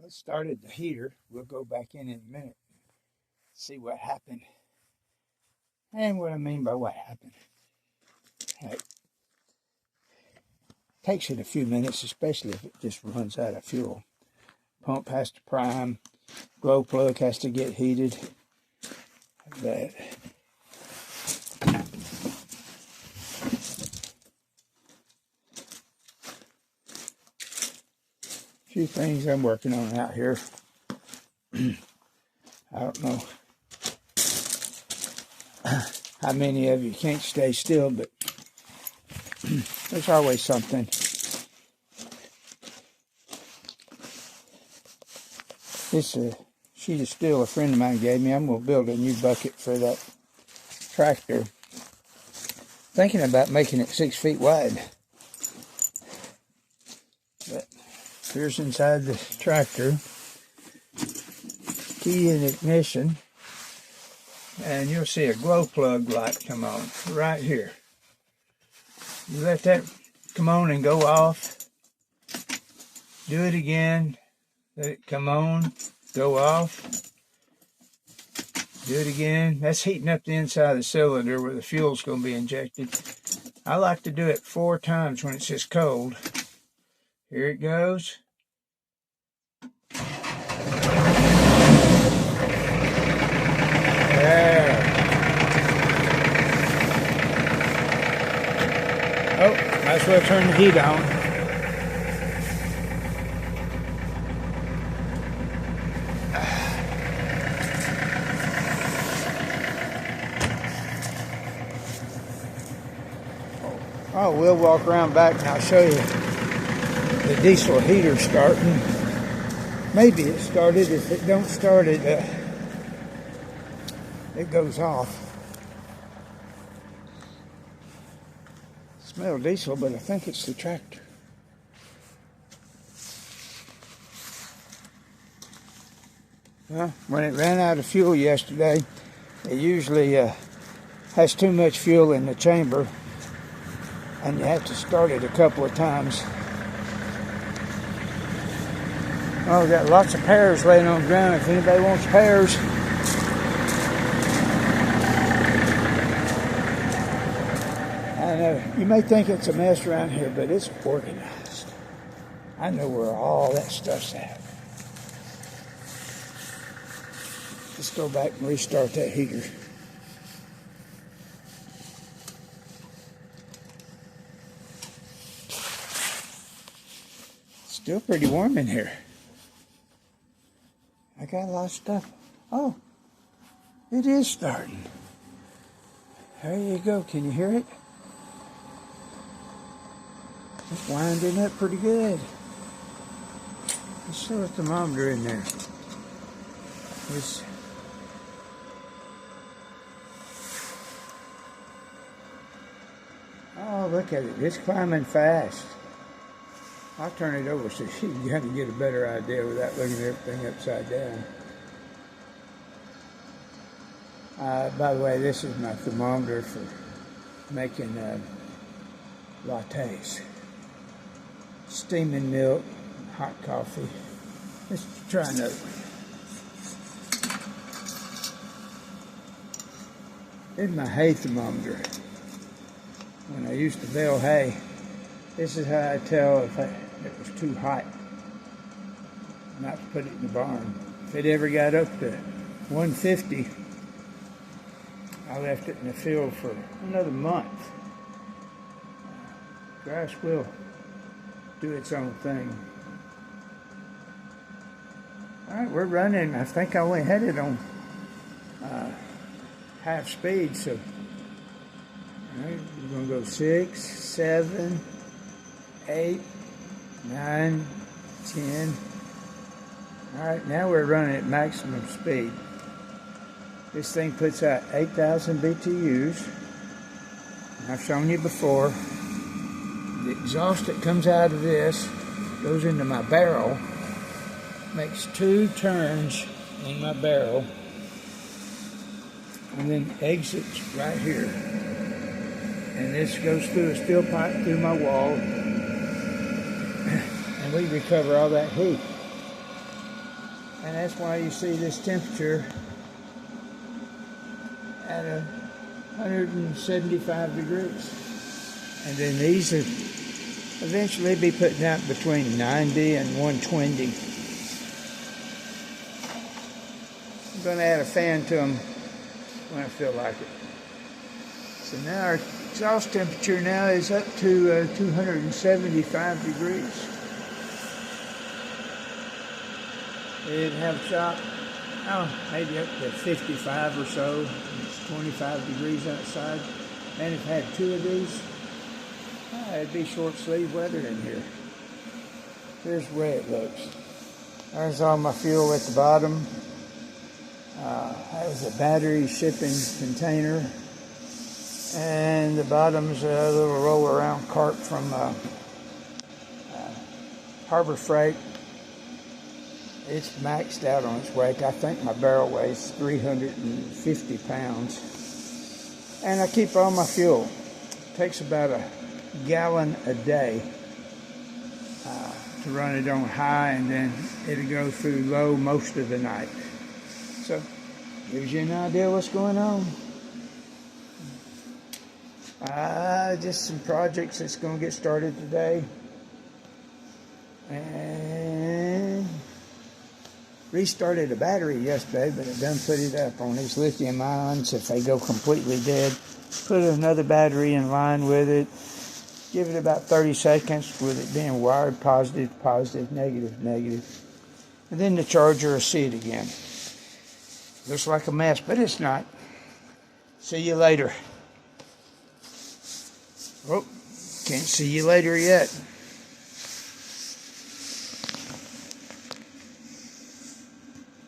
Let's started the heater. We'll go back in a minute, see what happened. And what I mean by what happened. It takes it a few minutes, especially if it just runs out of fuel. Pump has to prime, glow plug has to get heated. But a few things I'm working on out here. I don't know how many of you can't stay still, but there's always something. This sheet of steel a friend of mine gave me. I'm going to build a new bucket for that tractor. Thinking about making it 6 feet wide. But here's inside the tractor. Key and ignition. And you'll see a glow plug light come on right here. You let that come on and go off. Do it again. Let it come on, go off. Do it again. That's heating up the inside of the cylinder where the fuel's going to be injected. I like to do it 4 times when it's just cold. Here it goes. There. Oh, might as well turn the heat on. Oh, we'll walk around back and I'll show you the diesel heater starting. Maybe it started. If it don't start it, it goes off. Smell diesel, but I think it's the tractor. Well, when it ran out of fuel yesterday, it usually has too much fuel in the chamber, and you have to start it a couple of times. Oh, we got lots of pears laying on the ground. If anybody wants pears. I know, you may think it's a mess around here, but it's organized. I know where all that stuff's at. Let's go back and restart that heater. Still pretty warm in here. I got a lot of stuff. Oh, it is starting. There you go. Can you hear it? It's winding up pretty good. Let's throw a thermometer in there. Oh, look at it. It's climbing fast. I'll turn it over so you can kind of get a better idea without looking at everything upside down. By the way, this is my thermometer for making lattes. Steaming milk, hot coffee. Let's try another one. This is my hay thermometer. When I used to bale hay, this is how I tell if it was too hot not to put it in the barn. If it ever got up to 150, I left it in the field for another month. Grass will do its own thing. All right, we're running. I think I only had it on half speed, so all right, we're going to go 6, 7, 8, 9, 10. All right, now we're running at maximum speed. This thing puts out 8,000 BTUs. I've shown you before. The exhaust that comes out of this goes into my barrel, makes 2 turns in my barrel, and then exits right here. And this goes through a steel pipe through my wall, and we recover all that heat. And that's why you see this temperature at 175 degrees. And then these will eventually be putting out between 90 and 120. I'm going to add a fan to them when I feel like it. So now our exhaust temperature now is up to 275 degrees. It have shot, maybe up to 55 or so. It's 25 degrees outside. And if I had two of these, it'd be short sleeve weather in here. Here's the way it looks. There's all my fuel at the bottom. That was a battery shipping container. And the bottom's a little roll around cart from Harbor Freight. It's maxed out on its weight. I think my barrel weighs 350 pounds. And I keep all my fuel. It takes about a gallon a day to run it on high, and then it'll go through low most of the night. So, gives you an idea what's going on. Just some projects that's going to get started today. And restarted a battery yesterday, but I done put it up on these lithium ions. If they go completely dead, put another battery in line with it. Give it about 30 seconds with it being wired positive, positive, negative, negative. And then the charger will see it again. Looks like a mess, but it's not. See you later. Oh, can't see you later yet.